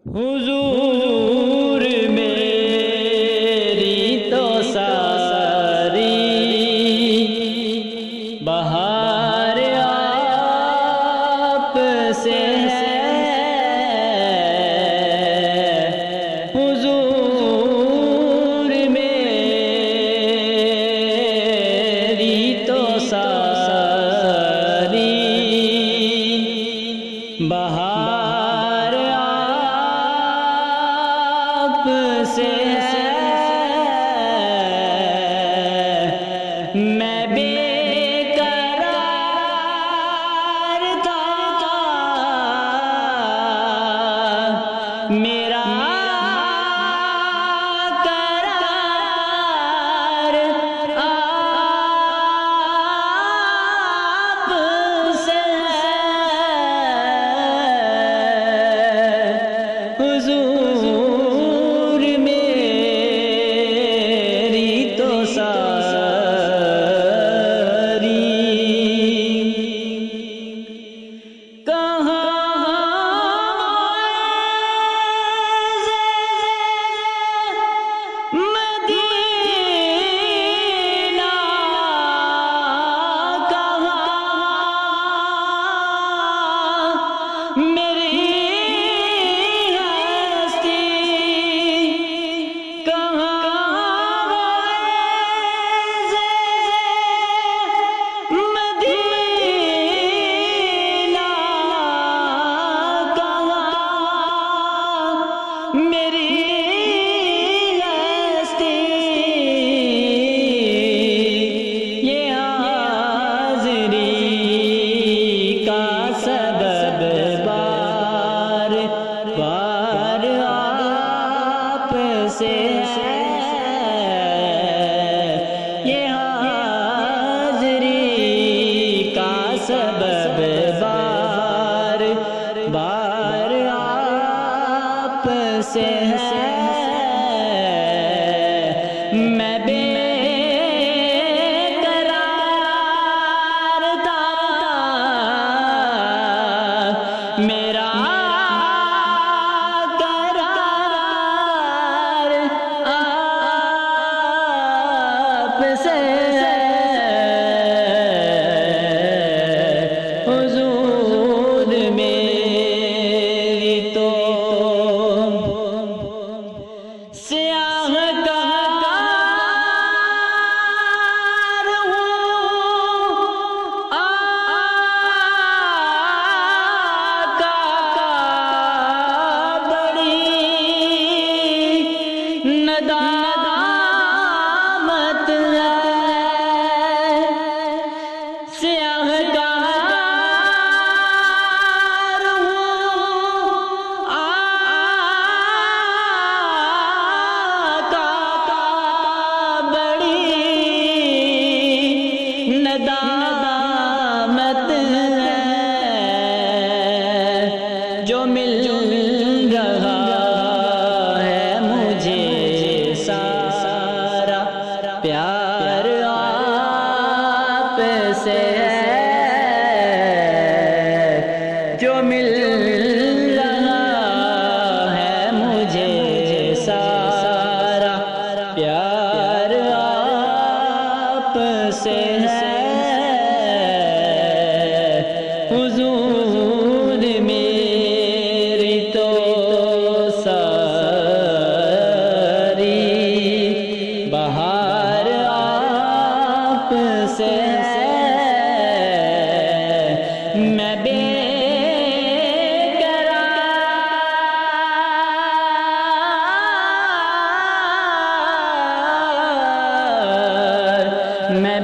حضور میری تو ساری بہار آپ سے ہے، حضور میری تو ساری بہار آپ سے ہے، میں بے قرار تھا، میرا قرار آپ سے ہے، حضور میری تو ساری کہاں مدینہ کہاں میری ہستی، کہاں مدینہ کہاں میری ہستی، یہ حاضری کا سبب بار بار آپ سے ہے، یہ حاضری کا سبب بار بار آپ سے ہے، میں بے قرار تھا، میرا قرار آپ سے ہے، حضور میری تو سیاہ کار ہوں، آقا بڑی ندامت ہے، سیاہ کار ہوں، آقا بڑی ندامت ہے، جو مل رہا ہے مجھے سارا پیار آپ سے ہے، جو مل رہا ہے مجھے سارا پیار آپ سے ہے، حضور میری تو ساری بہار آپ سے ہے، میں بے قرار، میں